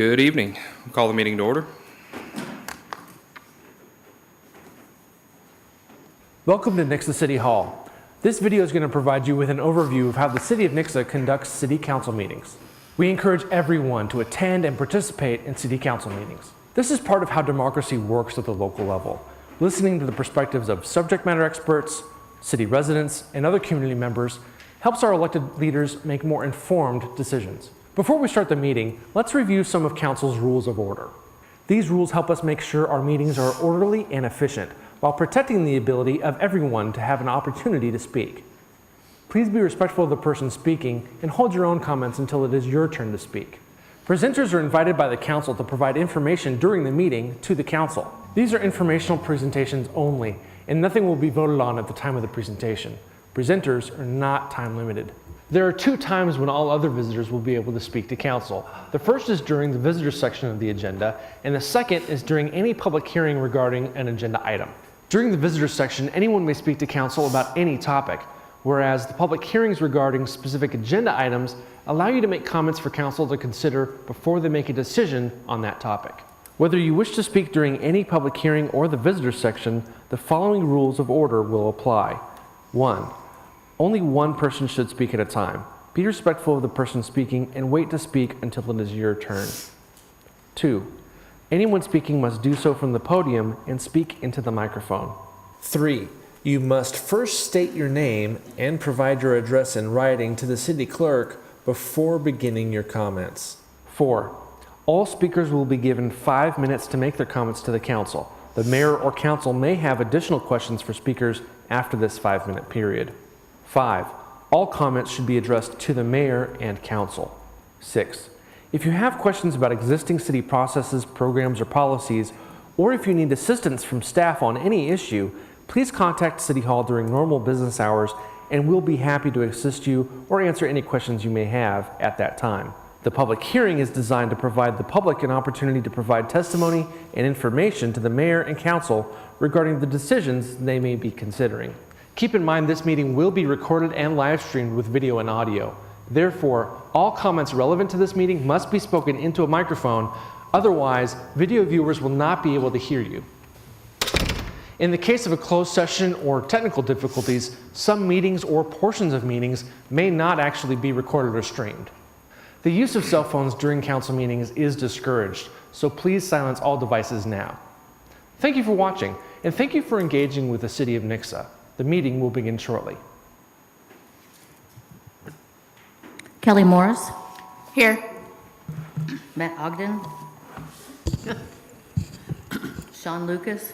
Good evening. We'll call the meeting to order. Welcome to Nixa City Hall. This video is going to provide you with an overview of how the City of Nixa conducts City Council meetings. We encourage everyone to attend and participate in City Council meetings. This is part of how democracy works at the local level, listening to the perspectives of subject matter experts, city residents, and other community members helps our elected leaders make more informed decisions. Before we start the meeting, let's review some of Council's rules of order. These rules help us make sure our meetings are orderly and efficient, while protecting the ability of everyone to have an opportunity to speak. Please be respectful of the person speaking and hold your own comments until it is your turn to speak. Presenters are invited by the Council to provide information during the meeting to the Council. These are informational presentations only, and nothing will be voted on at the time of the presentation. Presenters are not time limited. There are 2 times when all other visitors will be able to speak to Council. The first is during the visitors section of the agenda, and the second is during any public hearing regarding an agenda item. During the visitors section, anyone may speak to Council about any topic, whereas the public hearings regarding specific agenda items allow you to make comments for Council to consider before they make a decision on that topic. Whether you wish to speak during any public hearing or the visitors section, the following rules of order will apply. 1. Only one person should speak at a time. Be respectful of the person speaking and wait to speak until it is your turn. 2. Anyone speaking must do so from the podium and speak into the microphone. 3. You must first state your name and provide your address in writing to the city clerk before beginning your comments. 4. All speakers will be given 5 minutes to make their comments to the Council. The mayor or Council may have additional questions for speakers after this 5-minute period. 5. All comments should be addressed to the mayor and Council. 6. If you have questions about existing city processes, programs, or policies, or if you need assistance from staff on any issue, please contact City Hall during normal business hours and we'll be happy to assist you or answer any questions you may have at that time. The public hearing is designed to provide the public an opportunity to provide testimony and information to the mayor and council regarding the decisions they may be considering. Keep in mind this meeting will be recorded and live streamed with video and audio. Therefore, all comments relevant to this meeting must be spoken into a microphone, otherwise video viewers will not be able to hear you. In the case of a closed session or technical difficulties, some meetings or portions of meetings may not actually be recorded or streamed. The use of cell phones during council meetings is discouraged, so please silence all devices now. Thank you for watching, and thank you for engaging with the City of Nixa. The meeting will begin shortly. Kelly Morris. Here. Matt Ogden. Sean Lucas.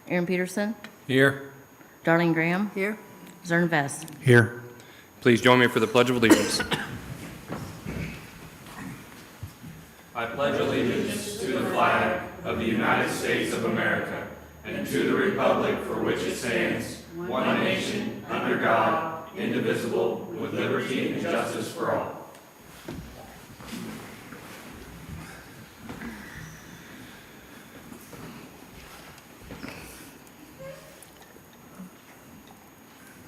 Aaron Peterson. Here. Darlene Graham. Here. Zern Vest. Here. Please join me for the Pledge of Allegiance. I pledge allegiance to the flag of the United States of America and to the republic for which it stands, one nation, under God, indivisible, with liberty and justice for all.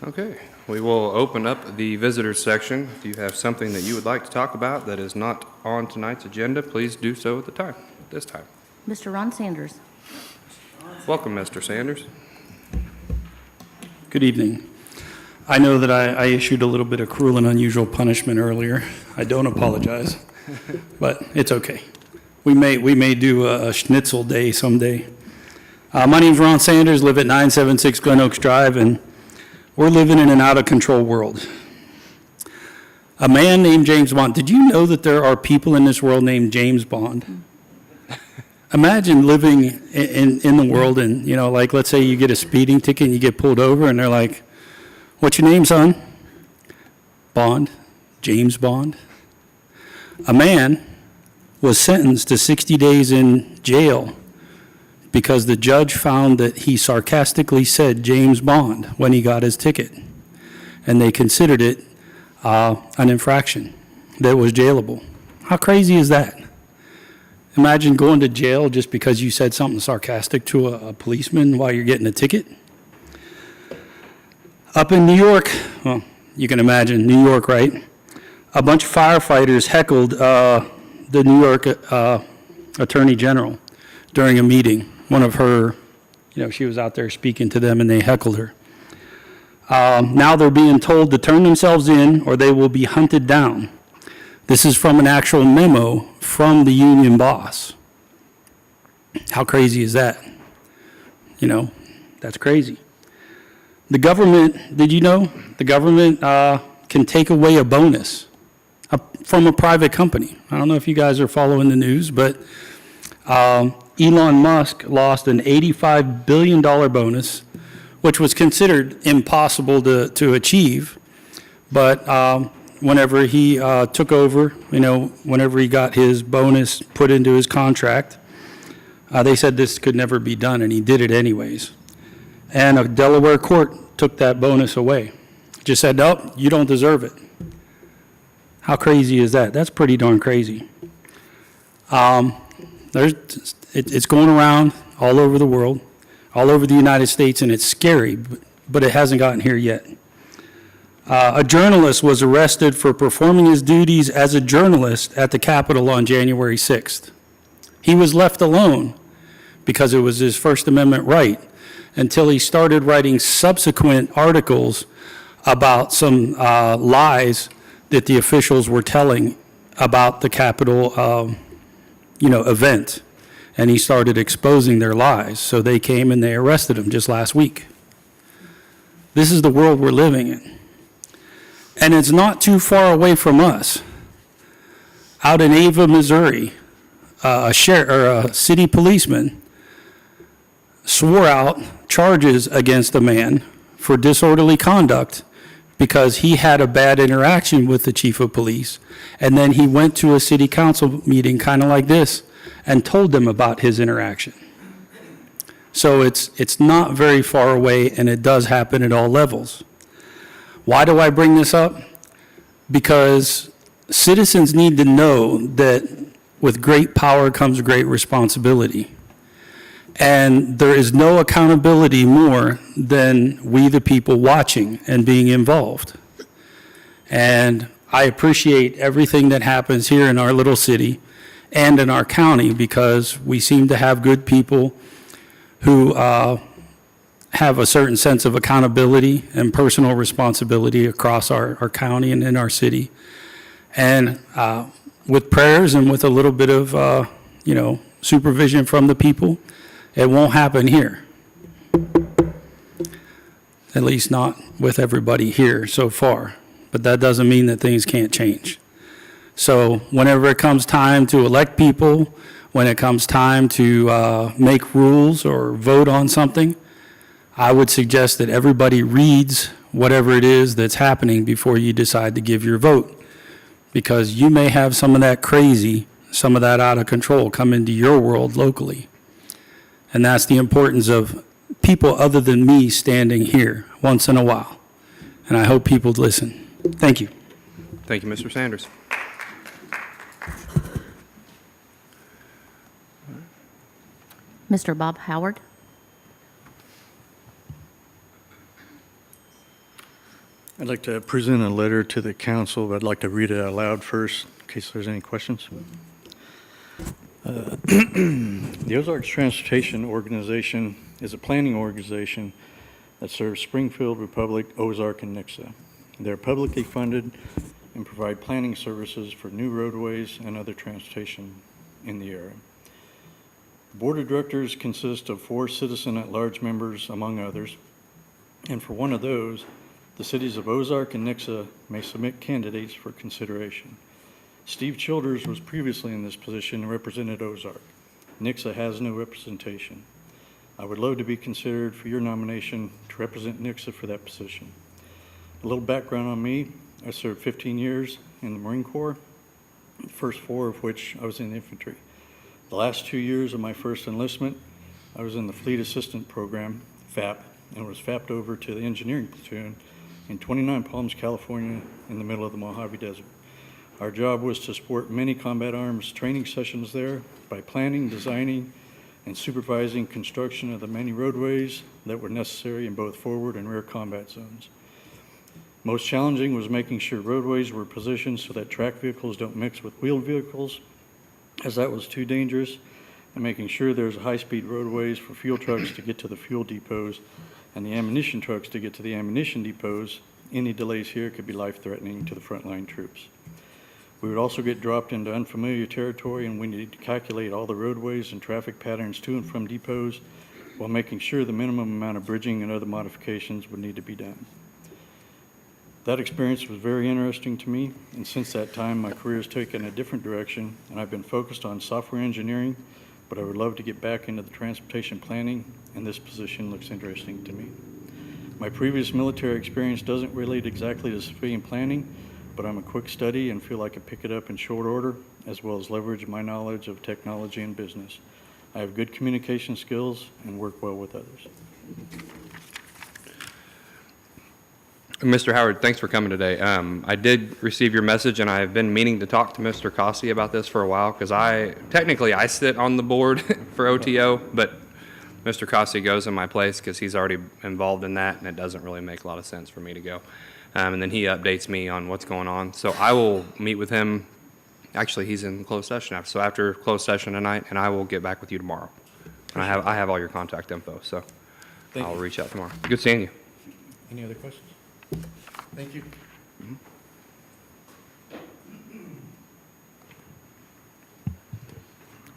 Okay, we will open up the visitors section. If you have something that you would like to talk about that is not on tonight's agenda, please do so at this time. Mr. Ron Sanders. Welcome, Mr. Sanders. Good evening. I know that I issued a little bit of cruel and unusual punishment earlier. I don't apologize, but it's okay. We may do a schnitzel day someday. My name's Ron Sanders, live at 976 Glen Oaks Drive, and we're living in an out-of-control world. A man named James Bond. Did you know that there are people in this world named James Bond? Imagine living in the world and, you know, like let's say you get a speeding ticket and you get pulled over and they're like, "What's your name, son?" Bond, James Bond. A man was sentenced to 60 days in jail because the judge found that he sarcastically said James Bond when he got his ticket. And they considered it an infraction that was jailable. How crazy is that? Imagine going to jail just because you said something sarcastic to a policeman while you're getting a ticket. Up in New York, well, you can imagine, New York, right? A bunch of firefighters heckled the New York Attorney General during a meeting. One of her, she was out there speaking to them and they heckled her. Now they're being told to turn themselves in or they will be hunted down. This is from an actual memo from the union boss. How crazy is that? That's crazy. The government, did you know? The government can take away a bonus from a private company. I don't know if you guys are following the news, but Elon Musk lost an $85 billion bonus, which was considered impossible to achieve. But whenever he took over, whenever he got his bonus put into his contract, they said this could never be done, and he did it anyways. And a Delaware court took that bonus away. Just said, nope, you don't deserve it. How crazy is that? That's pretty darn crazy. It's going around all over the world, all over the United States, and it's scary, but it hasn't gotten here yet. A journalist was arrested for performing his duties as a journalist at the Capitol on January 6th. He was left alone because it was his First Amendment right until he started writing subsequent articles about some lies that the officials were telling about the Capitol, event. And he started exposing their lies. So they came and they arrested him just last week. This is the world we're living in. And it's not too far away from us. Out in Ava, Missouri, a city policeman swore out charges against a man for disorderly conduct because he had a bad interaction with the chief of police. And then he went to a city council meeting kind of like this and told them about his interaction. So it's not very far away, and it does happen at all levels. Why do I bring this up? Because citizens need to know that with great power comes great responsibility. And there is no accountability more than we, the people watching and being involved. And I appreciate everything that happens here in our little city and in our county because we seem to have good people who have a certain sense of accountability and personal responsibility across our county and in our city. And with prayers and with a little bit of, supervision from the people, it won't happen here. At least not with everybody here so far. But that doesn't mean that things can't change. So whenever it comes time to elect people, when it comes time to make rules or vote on something, I would suggest that everybody reads whatever it is that's happening before you decide to give your vote. Because you may have some of that crazy, some of that out of control come into your world locally. And that's the importance of people other than me standing here once in a while. And I hope people listen. Thank you. Thank you, Mr. Sanders. Mr. Bob Howard. I'd like to present a letter to the council, but I'd like to read it out loud first in case there's any questions. The Ozarks Transportation Organization is a planning organization that serves Springfield, Republic, Ozark, and Nixa. They're publicly funded and provide planning services for new roadways and other transportation in the area. The board of directors consists of 4 citizen at-large members, among others, and for one of those, the cities of Ozark and Nixa may submit candidates for consideration. Steve Childers was previously in this position and represented Ozark. Nixa has no representation. I would love to be considered for your nomination to represent Nixa for that position. A little background on me: I served 15 years in the Marine Corps, the first 4 of which I was in the infantry. The last 2 years of my first enlistment, I was in the Fleet Assistant Program, FAP, and was FAP'd over to the engineering platoon in 29 Palms, California, in the middle of the Mojave Desert. Our job was to support many combat arms training sessions there by planning, designing, and supervising construction of the many roadways that were necessary in both forward and rear combat zones. Most challenging was making sure roadways were positioned so that track vehicles don't mix with wheeled vehicles as that was too dangerous, and making sure there's high-speed roadways for fuel trucks to get to the fuel depots and the ammunition trucks to get to the ammunition depots. Any delays here could be life-threatening to the frontline troops. We would also get dropped into unfamiliar territory, and we need to calculate all the roadways and traffic patterns to and from depots while making sure the minimum amount of bridging and other modifications would need to be done. That experience was very interesting to me, and since that time, my career has taken a different direction, and I've been focused on software engineering, but I would love to get back into the transportation planning, and this position looks interesting to me. My previous military experience doesn't relate exactly to civilian planning, but I'm a quick study and feel I could pick it up in short order, as well as leverage my knowledge of technology and business. I have good communication skills and work well with others. Mr. Howard, thanks for coming today. I did receive your message, and I've been meaning to talk to Mr. Cossey about this for a while, because I sit on the board for OTO, but Mr. Cossey goes in my place because he's already involved in that, and it doesn't really make a lot of sense for me to go. And then he updates me on what's going on. So I will meet with him. Actually, he's in closed session after. So after closed session tonight, and I will get back with you tomorrow. And I have all your contact info, so I'll reach out tomorrow. Good seeing you. Any other questions? Thank you.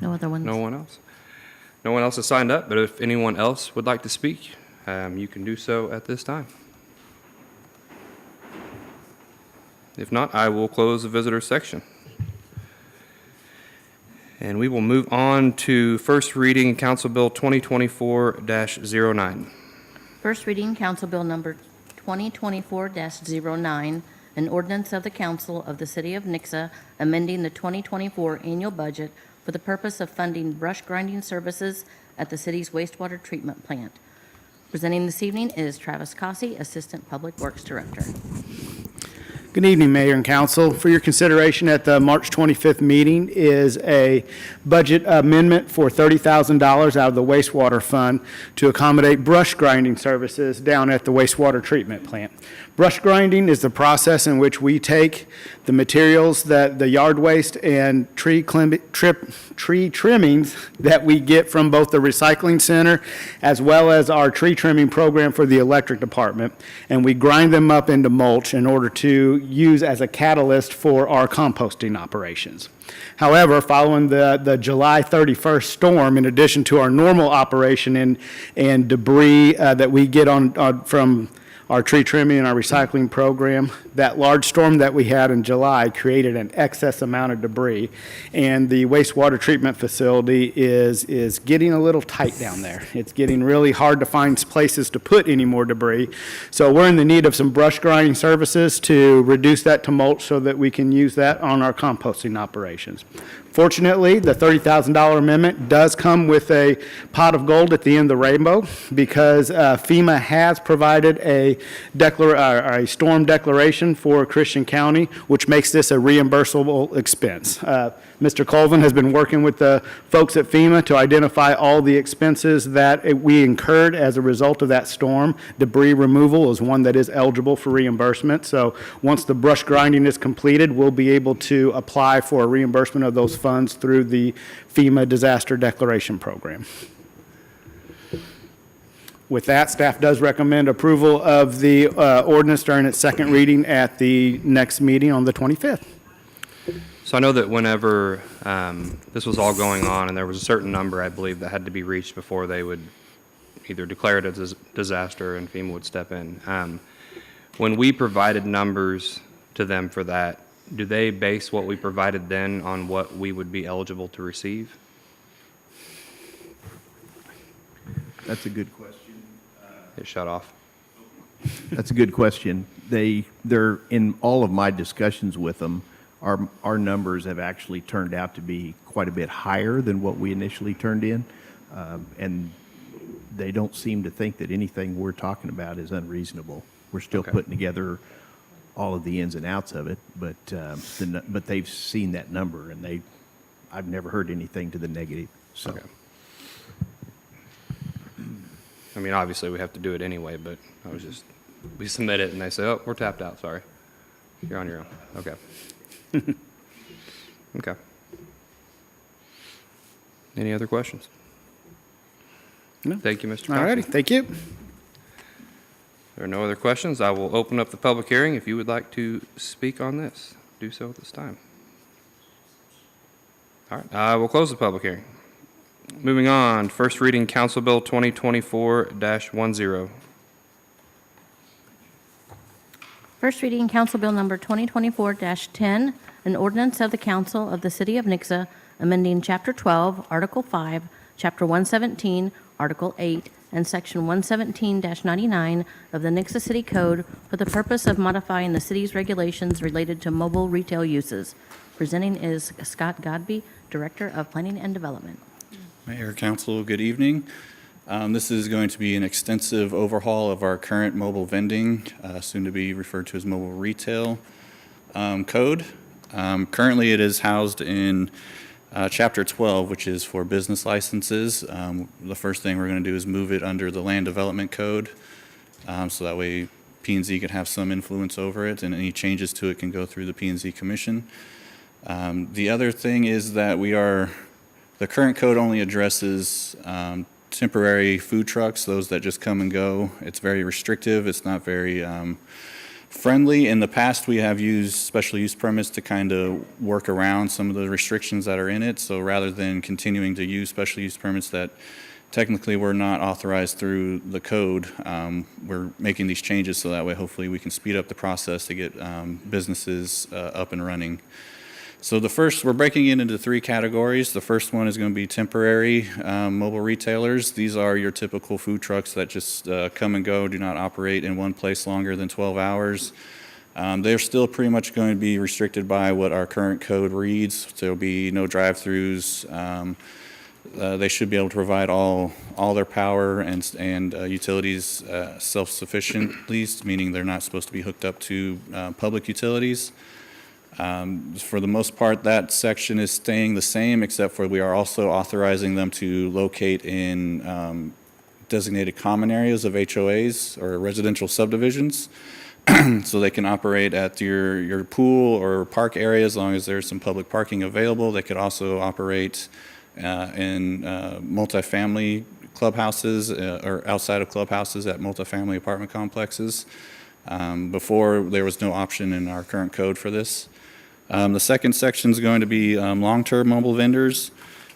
No other ones? No one else? No one else has signed up, but if anyone else would like to speak, you can do so at this time. If not, I will close the visitor section. And we will move on to first reading Council Bill 2024-09. First reading, Council Bill Number 2024-09, an ordinance of the Council of the City of Nixa amending the 2024 annual budget for the purpose of funding brush grinding services at the city's wastewater treatment plant. Presenting this evening is Travis Cossey, Assistant Public Works Director. Good evening, Mayor and Council. For your consideration at the March 25th meeting is a budget amendment for $30,000 out of the wastewater fund to accommodate brush grinding services down at the wastewater treatment plant. Brush grinding is the process in which we take the materials that the yard waste and tree trimmings that we get from both the recycling center as well as our tree trimming program for the electric department, and we grind them up into mulch in order to use as a catalyst for our composting operations. However, following the July 31st storm, in addition to our normal operation and debris that we get from our tree trimming and our recycling program, that large storm that we had in July created an excess amount of debris, and the wastewater treatment facility is getting a little tight down there. It's getting really hard to find places to put any more debris. So we're in the need of some brush grinding services to reduce that to mulch so that we can use that on our composting operations. Fortunately, the $30,000 amendment does come with a pot of gold at the end of the rainbow, because FEMA has provided a storm declaration for Christian County, which makes this a reimbursable expense. Mr. Colvin has been working with the folks at FEMA to identify all the expenses that we incurred as a result of that storm. Debris removal is one that is eligible for reimbursement. So once the brush grinding is completed, we'll be able to apply for a reimbursement of those funds through the FEMA Disaster Declaration Program. With that, staff does recommend approval of the ordinance during its second reading at the next meeting on the 25th. So I know that whenever this was all going on, and there was a certain number, I believe, that had to be reached before they would either declare it as a disaster and FEMA would step in. When we provided numbers to them for that, do they base what we provided then on what we would be eligible to receive? That's a good question. It shut off. That's a good question. They're in all of my discussions with them, our numbers have actually turned out to be quite a bit higher than what we initially turned in, and they don't seem to think that anything we're talking about is unreasonable. We're still putting together all of the ins and outs of it, but they've seen that number, and I've never heard anything to the negative. So. Okay. I mean, obviously, we have to do it anyway, but we submit it, and they say, oh, we're tapped out, sorry. You're on your own. Okay. Okay. Any other questions? No. Thank you, Mr. All righty, Thompson. thank you. There are no other questions. I will open up the public hearing. If you would like to speak on this, do so at this time. All right, I will close the public hearing. Moving on, first reading Council Bill 2024-10. First reading, Council Bill Number 2024-10, an ordinance of the Council of the City of Nixa amending Chapter 12, Article 5, Chapter 117, Article 8, and Section 117-99 of the Nixa City Code for the purpose of modifying the city's regulations related to mobile retail uses. Presenting is Scott Godby, Director of Planning and Development. Mayor, Council, good evening. This is going to be an extensive overhaul of our current mobile vending, soon to be referred to as mobile retail code. Currently, it is housed in Chapter 12, which is for business licenses. The first thing we're going to do is move it under the Land Development Code, so that way P&Z can have some influence over it, and any changes to it can go through the P&Z Commission. The other thing is that the current code only addresses temporary food trucks, those that just come and go. It's very restrictive. It's not very friendly. In the past, we have used special use permits to kind of work around some of the restrictions that are in it. So rather than continuing to use special use permits that technically were not authorized through the code, we're making these changes so that way hopefully we can speed up the process to get businesses up and running. So we're breaking it into three categories. The first one is going to be temporary mobile retailers. These are your typical food trucks that just come and go, do not operate in one place longer than 12 hours. They're still pretty much going to be restricted by what our current code reads. There'll be no drive-throughs. They should be able to provide all their power and utilities self-sufficiently, meaning they're not supposed to be hooked up to public utilities. For the most part, that section is staying the same, except for we are also authorizing them to locate in designated common areas of HOAs or residential subdivisions. So they can operate at your pool or park area as long as there's some public parking available. They could also operate in multifamily clubhouses or outside of clubhouses at multifamily apartment complexes. Before, there was no option in our current code for this. The second section is going to be long-term mobile vendors.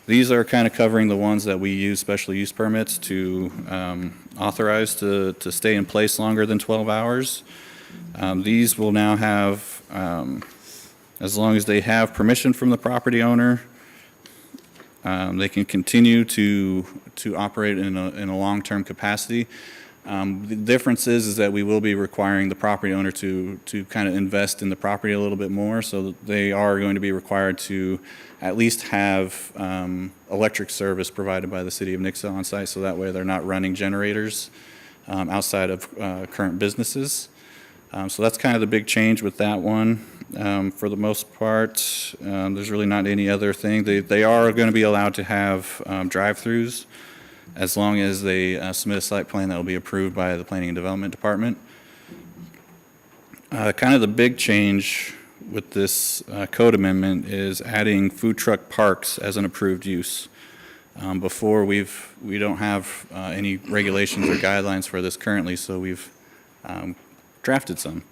These are kind of covering the ones that we use special use permits to authorize to stay in place longer than 12 hours. These will now have, as long as they have permission from the property owner, they can continue to operate in a long-term capacity. The difference is that we will be requiring the property owner to kind of invest in the property a little bit more, so they are going to be required to at least have electric service provided by the City of Nixa on site, so that way they're not running generators outside of current businesses. So that's kind of the big change with that one. For the most part, there's really not any other thing. They are going to be allowed to have drive-throughs, as long as they submit a site plan that will be approved by the Planning and Development Department. Kind of the big change with this code amendment is adding food truck parks as an approved use. Before, we don't have any regulations or guidelines for this currently, so we've drafted some.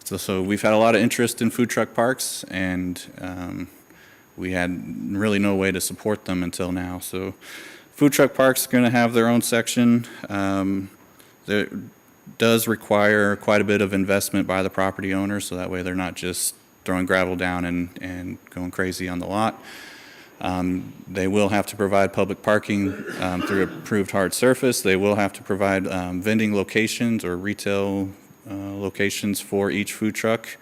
So we've had a lot of interest in food truck parks, and we had really no way to support them until now. So food truck parks are going to have their own section. That does require quite a bit of investment by the property owner, so that way they're not just throwing gravel down and going crazy on the lot. They will have to provide public parking through approved hard surface. They will have to provide vending locations or retail locations for each food truck,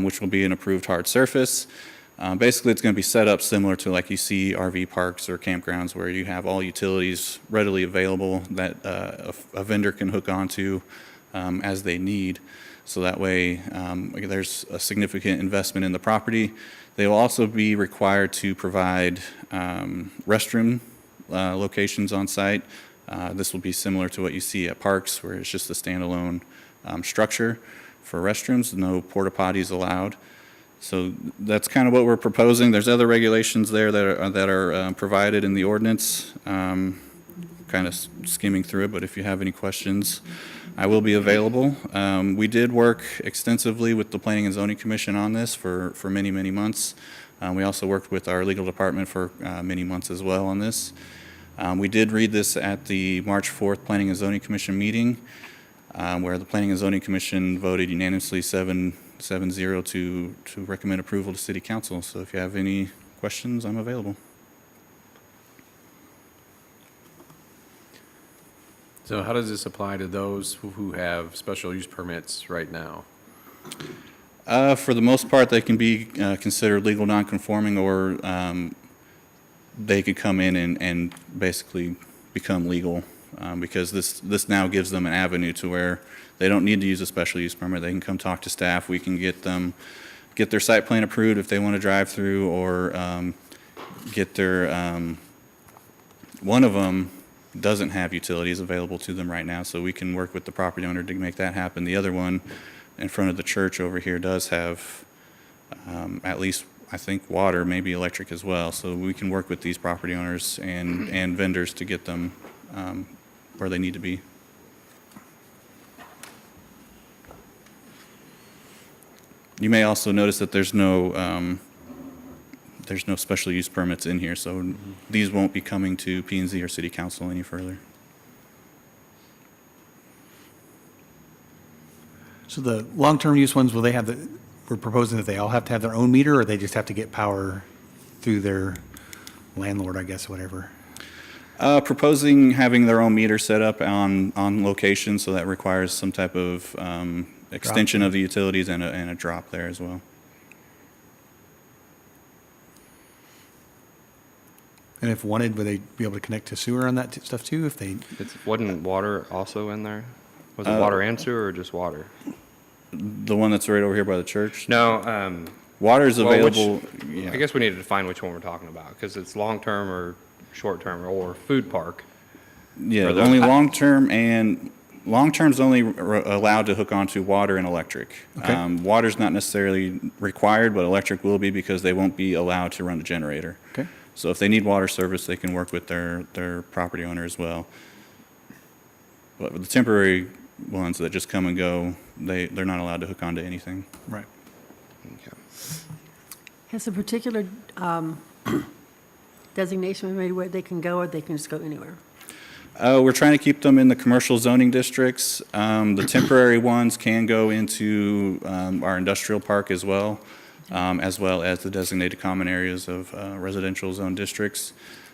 which will be an approved hard surface. Basically, it's going to be set up similar to like you see RV parks or campgrounds where you have all utilities readily available that a vendor can hook onto as they need. So that way, there's a significant investment in the property. They will also be required to provide restroom locations on site. This will be similar to what you see at parks, where it's just a standalone structure for restrooms, no porta potties allowed. So that's kind of what we're proposing. There's other regulations there that are provided in the ordinance. Kind of skimming through it, but if you have any questions, I will be available. We did work extensively with the Planning and Zoning Commission on this for many, many months. We also worked with our legal department for many months as well on this. We did read this at the March 4th Planning and Zoning Commission meeting, where the Planning and Zoning Commission voted unanimously 7-0 to recommend approval to City Council. So if you have any questions, I'm available. So how does this apply to those who have special use permits right now? For the most part, they can be considered legal nonconforming, or they could come in and basically become legal, because this now gives them an avenue to where they don't need to use a special use permit. They can come talk to staff. We can get their site plan approved if they want to drive through, or get their one of them doesn't have utilities available to them right now, so we can work with the property owner to make that happen. The other one in front of the church over here does have at least, I think, water, maybe electric as well. So we can work with these property owners and vendors to get them where they need to be. You may also notice that there's no special use permits in here, so these won't be coming to P&Z or City Council any further. So the long-term use ones, we're proposing that they all have to have their own meter, or they just have to get power through their landlord, I guess, whatever? Proposing having their own meter set up on location, so that requires some type of extension of the utilities and a drop there as well. And if wanted, would they be able to connect to sewer on that stuff too, if they? Wasn't water also in there? Was it water and sewer or just water? The one that's right over here by the church? No. Water's Well, available. I guess we need to define which one we're talking about, because it's long-term or short-term or food park. Yeah, Are those- only long-term, and long-term's only allowed to hook onto water and electric. Okay. Water's not necessarily required, but electric will be, because they won't be allowed to run a generator. Okay. So if they need water service, they can work with their property owner as well. But with the temporary ones that just come and go, they're not allowed to hook onto anything. Right. Okay. Has a particular designation been made where they can go, or they can just go anywhere? We're trying to keep them in the commercial zoning districts. The temporary ones can go into our industrial park as well as the designated common areas of residential zone districts.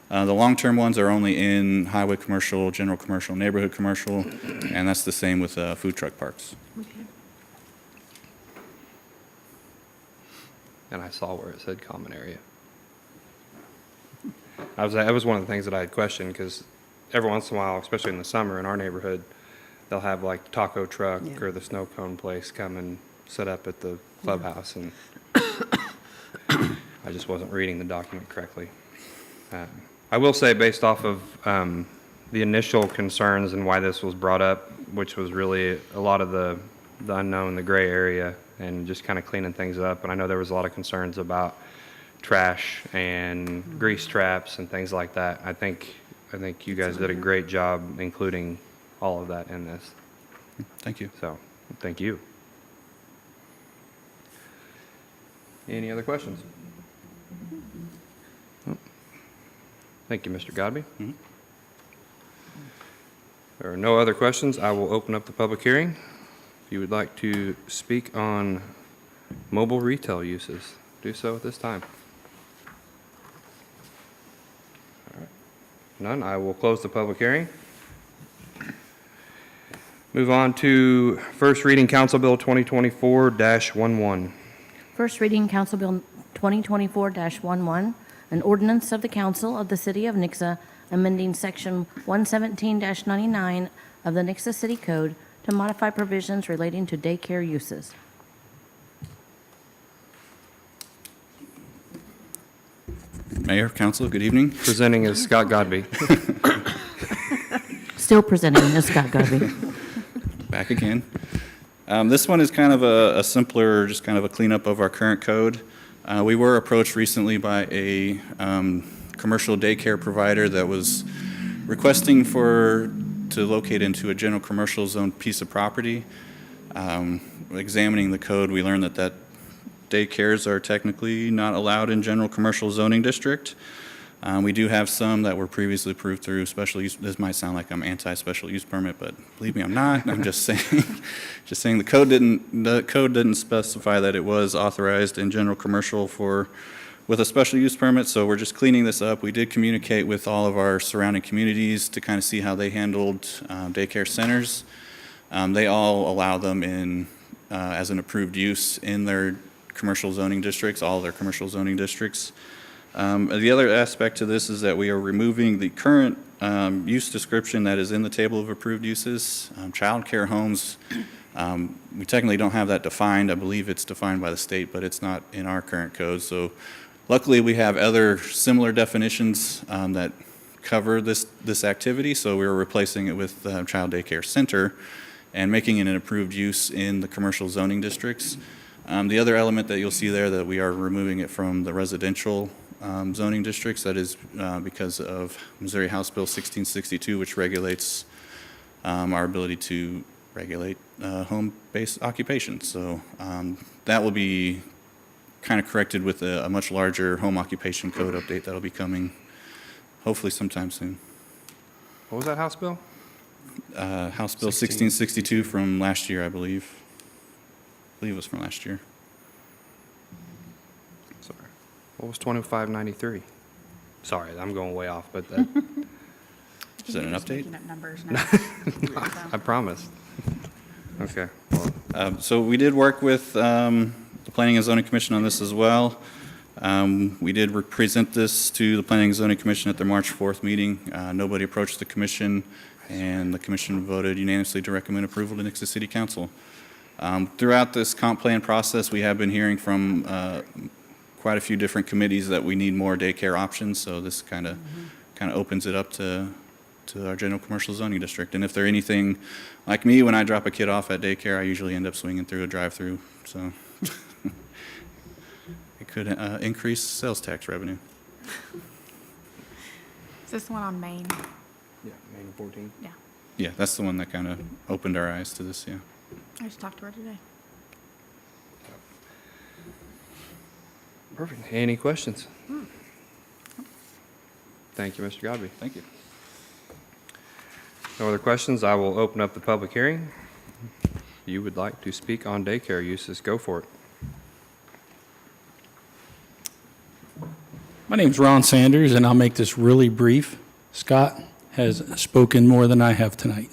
The long-term ones are only in highway commercial, general commercial, neighborhood commercial, and that's the same with food truck parks. Okay. And I saw where it said common area. That was one of the things that I had questioned, because every once in a while, especially in the summer in our neighborhood, they'll have like taco truck Yeah. or the snow cone place come and set up at the clubhouse, and I just wasn't reading the document correctly. I will say, based off of the initial concerns and why this was brought up, which was really a lot of the unknown, the gray area, and just kind of cleaning things up. And I know there was a lot of concerns about trash and grease traps and things like that. I think you guys did a great job including all of that in this. Thank you. So, thank you. Any other questions? Oh. Thank you, Mr. Godby. Mhm. There are no other questions. I will open up the public hearing. If you would like to speak on mobile retail uses, do so at this time. All right. None, I will close the public hearing. Move on to first reading Council Bill 2024-11. First reading Council Bill 2024-11, an ordinance of the Council of the City of Nixa amending Section 117-99 of the Nixa City Code to modify provisions relating to daycare uses. Mayor, Council, good evening. Presenting is Scott Godby. Still presenting is Scott Godby. Back again. This one is kind of a simpler, just kind of a cleanup of our current code. We were approached recently by a commercial daycare provider that was requesting to locate into a general commercial zone piece of property. Examining the code, we learned that daycares are technically not allowed in general commercial zoning district. We do have some that were previously approved through special use. This might sound like I'm anti-special use permit, but believe me, I'm not. I'm just saying the code didn't specify that it was authorized in general commercial with a special use permit. So we're just cleaning this up. We did communicate with all of our surrounding communities to kind of see how they handled daycare centers. They all allow them in as an approved use in their commercial zoning districts, all their commercial zoning districts. The other aspect to this is that we are removing the current use description that is in the table of approved uses. Child care homes, we technically don't have that defined. I believe it's defined by the state, but it's not in our current code. So luckily we have other similar definitions that cover this activity. So we were replacing it with child daycare center and making it an approved use in the commercial zoning districts. The other element that you'll see there that we are removing it from the residential zoning districts, that is because of Missouri House Bill 1662, which regulates our ability to regulate home-based occupations. So that will be kind of corrected with a much larger home occupation code update that'll be coming hopefully sometime soon. What was that House bill? House Bill 1662 from last year, I believe. I believe it was from last year. Sorry. What was 2593? Sorry, I'm going way off, but that, Is that an update? Making up numbers now. I promised. Okay. Well, So we did work with the Planning and Zoning Commission on this as well. We did present this to the Planning and Zoning Commission at their March 4th meeting. Nobody approached the commission, and the commission voted unanimously to recommend approval to Nixa City Council. Throughout this comp plan process, we have been hearing from quite a few different committees that we need more daycare options, so this kind of opens it up to our general commercial zoning district. And if they're anything like me, when I drop a kid off at daycare, I usually end up swinging through a drive-through, so it could increase sales tax revenue. Is this the one on Main? yeah, Main 14. Yeah, Yeah, that's the one that kind of opened our eyes to this, yeah. I just talked to her today. Perfect. Any questions? Thank you, Mr. Godby. Thank you. No other questions? I will open up the public hearing. If you would like to speak on daycare uses, go for it. My name's Ron Sanders, and I'll make this really brief. Scott has spoken more than I have tonight.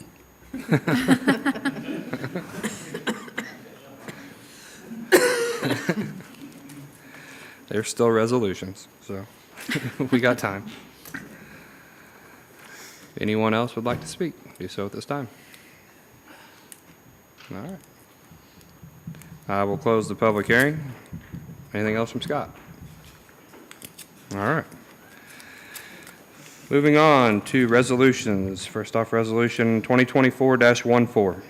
There's still resolutions, so we got time. Anyone else would like to speak? Do so at this time. All right. I will close the public hearing. Anything else from Scott? All right. Moving on to resolutions. First off, Resolution 2024-14.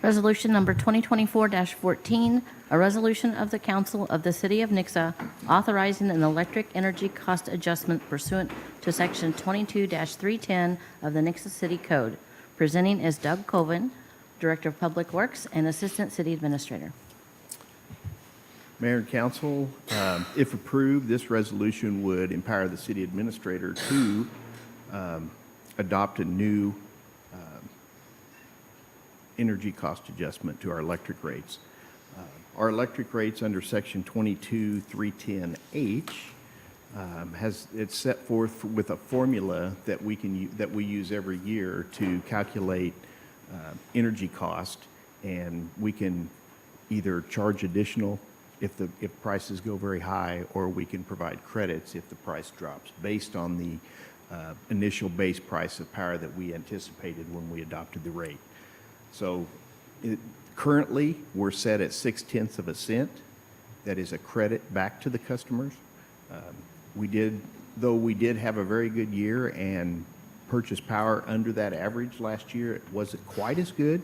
Resolution number 2024-14, a resolution of the Council of the City of Nixa authorizing an electric energy cost adjustment pursuant to Section 22-310 of the Nixa City Code. Presenting is Doug Colvin, Director of Public Works and Assistant City Administrator. Mayor and council, if approved, this resolution would empower the city administrator to adopt a new energy cost adjustment to our electric rates. Our electric rates under Section 22-310H it's set forth with a formula that we use every year to calculate energy cost, and we can either charge additional if prices go very high, or we can provide credits if the price drops based on the initial base price of power that we anticipated when we adopted the rate. So currently, we're set at 0.6 of a cent. That is a credit back to the customers. We did have a very good year and purchase power under that average last year. It wasn't quite as good,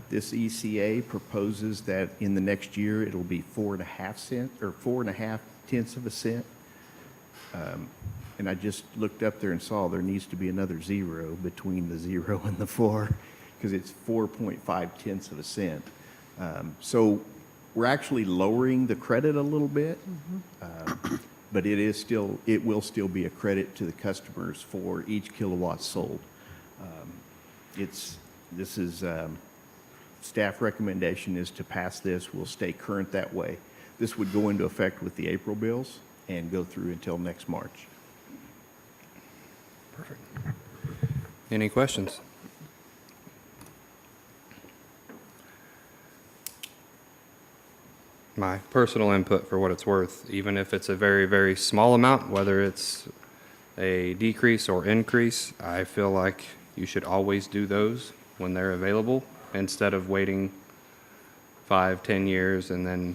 This ECA proposes that in the next year, it'll be 4.5 cents, or 4.5 tenths of a cent. And I just looked up there and saw there needs to be another zero between the 0 and the 4, because it's 4.5 tenths of a cent. So we're actually lowering the credit a little bit, but it will still be a credit to the customers for each kilowatt sold. Staff recommendation is to pass this. We'll stay current that way. This would go into effect with the April bills and go through until next March. Perfect. Any questions? My personal input, for what it's worth, even if it's a very, very small amount, whether it's a decrease or increase, I feel like you should always do those when they're available instead of waiting 5, 10 years and then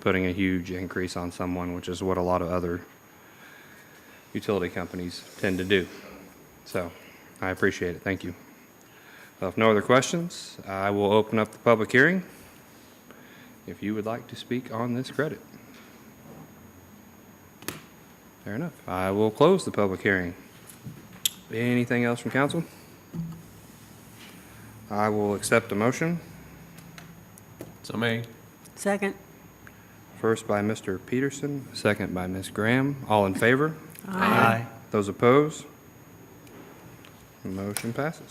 putting a huge increase on someone, which is what a lot of other utility companies tend to do. So I appreciate it. Thank you. If no other questions, I will open up the public hearing. If you would like to speak on this credit. Fair enough. I will close the public hearing. Anything else from council? I will accept a motion. So made. Second. First by Mr. Peterson, second by Ms. Graham. All in favor? Aye. Those opposed? Motion passes.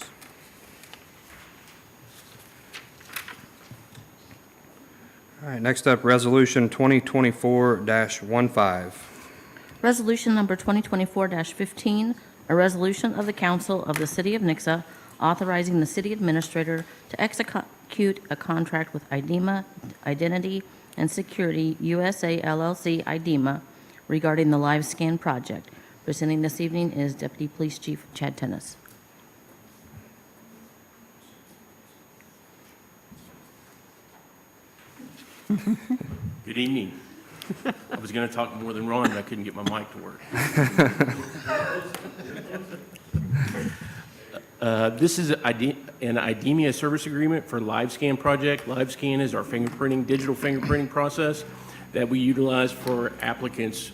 All right, next up, Resolution 2024-15. Resolution number 2024-15, a resolution of the Council of the City of Nixa authorizing the city administrator to execute a contract with IDEMA, Identity and Security USA LLC, IDEMA, regarding the live scan project. Presenting this evening is Deputy Police Chief Chad Tennis. Good evening. I was going to talk more than Ron, but I couldn't get my mic to work. This is an IDEMIA service agreement for LiveScan project. LiveScan is our digital fingerprinting process that we utilize for applicants'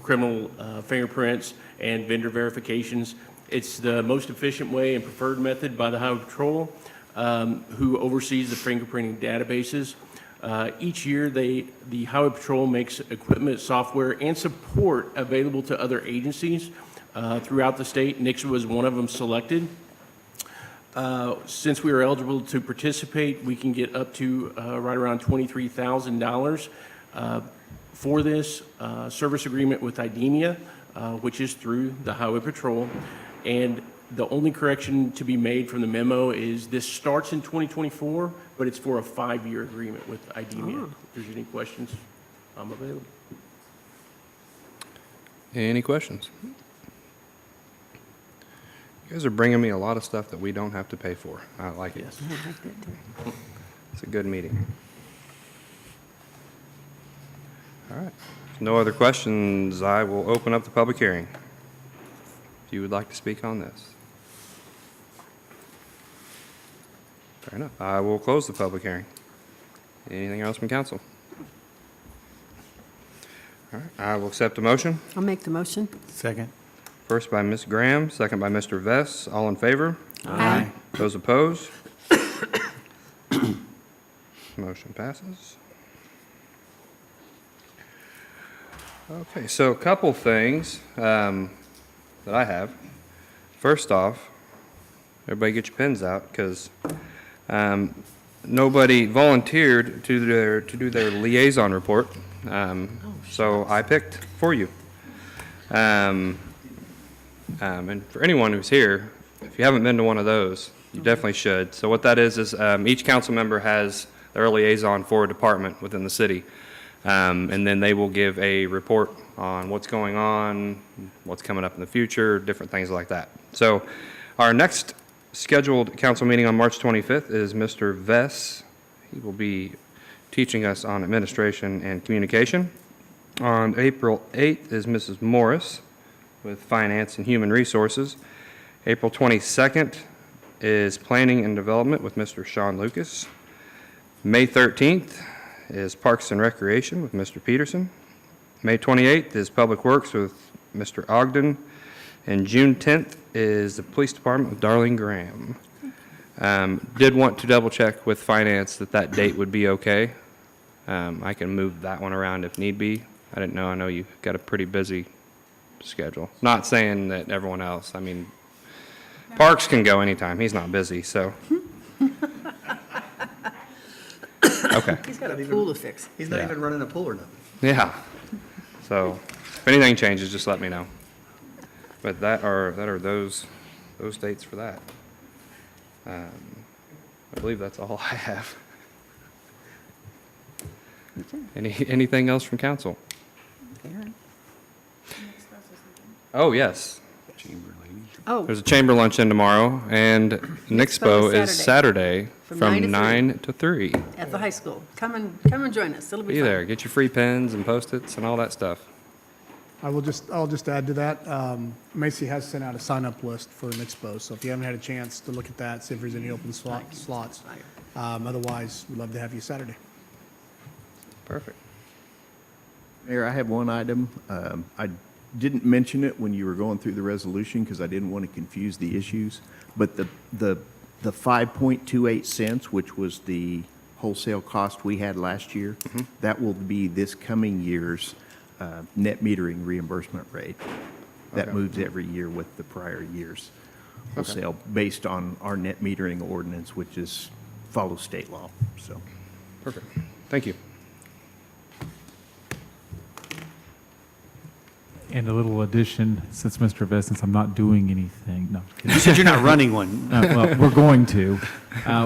criminal fingerprints and vendor verifications. It's the most efficient way and preferred method by the Highway Patrol, who oversees the fingerprinting databases. Each year, the Highway Patrol makes equipment, software, and support available to other agencies throughout the state. Nixa was one of them selected. Since we are eligible to participate, we can get up to right around $23,000 for this service agreement with IDEMIA, which is through the Highway Patrol. And the only correction to be made from the memo is this starts in 2024, but it's for a 5-year agreement with IDEMIA. If there's any questions, I'm available. Any questions? You guys are bringing me a lot of stuff that we don't have to pay for. I like it. Yes. I like that too. It's a good meeting. All right. If no other questions, I will open up the public hearing. If you would like to speak on this. Fair enough. I will close the public hearing. Anything else from council? All right. I will accept a motion. I'll make the motion. Second. First by Ms. Graham, second by Mr. Vess. All in favor? Aye. Those opposed? Motion passes. Okay, so a couple things that I have. First off, everybody get your pens out because nobody volunteered to do their liaison report, so I picked for you. And for anyone who's here, if you haven't been to one of those, you definitely should. So what that is each council member has their liaison for a department within the city, and then they will give a report on what's going on, what's coming up in the future, different things like that. So our next scheduled council meeting on March 25th is Mr. Vess. He will be teaching us on administration and communication. On April 8th is Mrs. Morris with finance and human resources. April 22nd is Planning and Development with Mr. Sean Lucas. May 13th is Parks and Recreation with Mr. Peterson. May 28th is Public Works with Mr. Ogden. And June 10th is the Police Department with Darlene Graham. Did want to double check with Finance that date would be okay. I can move that one around if need be. I didn't know. I know you've got a pretty busy schedule. Not saying that everyone else. I mean, Parks can go anytime. He's not busy, so. Okay. He's got a pool to fix. He's not Yeah. even running a pool or nothing. Yeah. So if anything changes, just let me know. But that are those dates for that. I believe that's all I have. Anything else from council? Oh, yes. Oh, There's a chamber luncheon tomorrow, and Nixpo is Saturday From from 9 9 to 3. at the high school. Come and join us. It'll be Be fun. there. Get your free pens and Post-its and all that stuff. I'll just add to that, Macy has sent out a sign-up list for Nixpo, so if you haven't had a chance to look at that, see if there's any open slots. Otherwise, we'd love to have you Saturday. Perfect. Mayor, I have one item. I didn't mention it when you were going through the resolution because I didn't want to confuse the issues, but the 5.28 cents, which was the wholesale cost we had last year, that will be this coming year's net metering reimbursement rate. That Okay. moves every year with the prior year's wholesale based on our net metering ordinance, which follows state law, so. Perfect. Thank you. And a little addition, since Mr. Vest, since I'm not doing anything, no. You said you're not running one. Well, we're going to.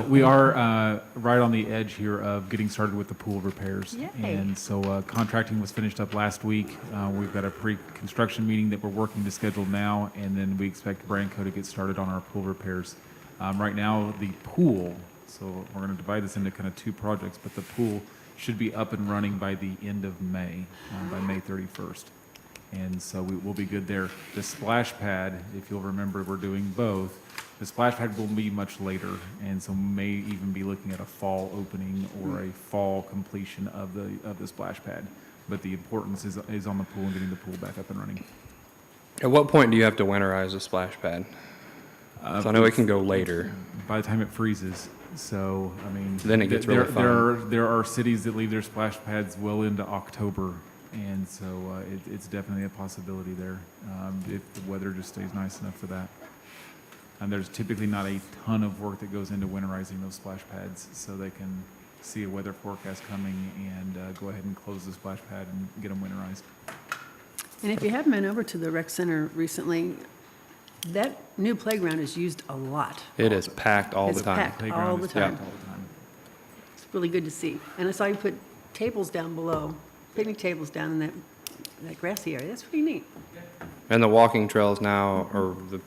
We are right on the edge here of getting started with the pool repairs. Yay. And so contracting was finished up last week. We've got a pre-construction meeting that we're working to schedule now, and then we expect Branco to get started on our pool repairs. Right now, the pool, so we're going to divide this into kind of two projects, but the pool should be up and running by the end of May, by May 31st. And so we will be good there. The splash pad, if you'll remember, we're doing both. The splash pad will be much later, and so may even be looking at a fall opening or a fall completion of the splash pad. But the importance is on the pool and getting the pool back up and running. At what point do you have to winterize a splash pad? So I know it can go later. By the time it freezes. So, I mean, Then it gets really fun. There are cities that leave their splash pads well into October. And so it's definitely a possibility there if the weather just stays nice enough for that. And there's typically not a ton of work that goes into winterizing those splash pads, so they can see a weather forecast coming and go ahead and close the splash pad and get them winterized. And if you haven't been over to the rec center recently, that new playground is used a lot. It is packed all the It's time. packed Playground all the is packed time. all the time. It's really good to see. And I saw you put tables down below, picnic tables down in that grassy area. That's pretty neat. And the walking trails now, or the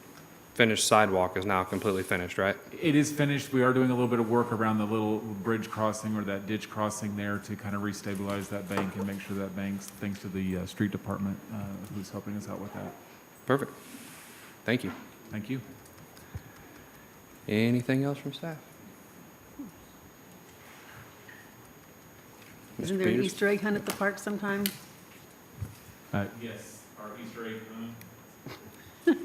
finished sidewalk is now completely finished, right? It is finished. We are doing a little bit of work around the little bridge crossing or that ditch crossing there to kind of restabilize that bank and make sure that bank's, thanks to the street department who's helping us out with that. Perfect. Thank you. Thank you. Anything else from staff? Isn't Mr. there an Peters? Easter egg hunt at the park sometime? Yes, our Easter egg hunt.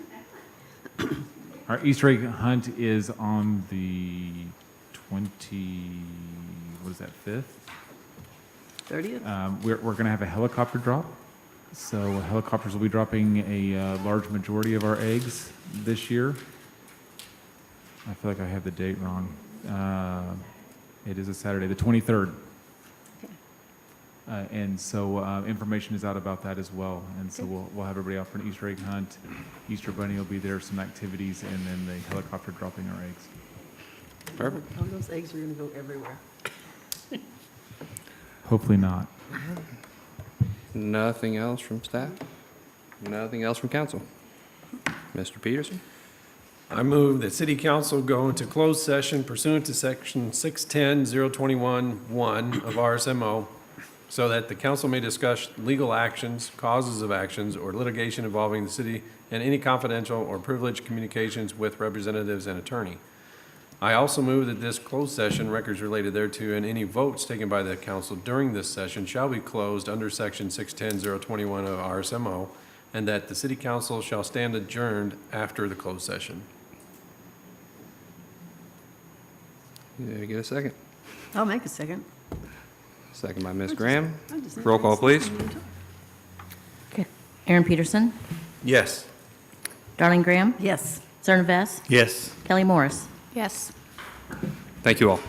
Our Easter egg hunt is on the 5th? 30th? We're going to have a helicopter drop. So helicopters will be dropping a large majority of our eggs this year. I feel like I have the date wrong. It is a Saturday, the 23rd. And so information is out about that as well. And so we'll have everybody out for an Easter egg hunt. Easter Bunny will be there, some activities, and then the helicopter dropping our eggs. Perfect. All those eggs are going to go everywhere. Hopefully not. Nothing else from staff? Nothing else from council? Mr. Peterson? I move that city council go into closed session pursuant to section 610-021-1 of RSMO so that the council may discuss legal actions, causes of actions, or litigation involving the city and any confidential or privileged communications with representatives and attorney. I also move that this closed session, records related thereto, and any votes taken by the council during this session shall be closed under Section 610-021 of RSMO, and that the city council shall stand adjourned after the closed session. Did I get a second? I'll make a second. Second by Ms. Graham. I just- Roll call, please. Okay. Aaron Peterson, Yes. Darlene Graham, Yes. Cernavez, Yes. Kelly Morris. Yes. Thank you all.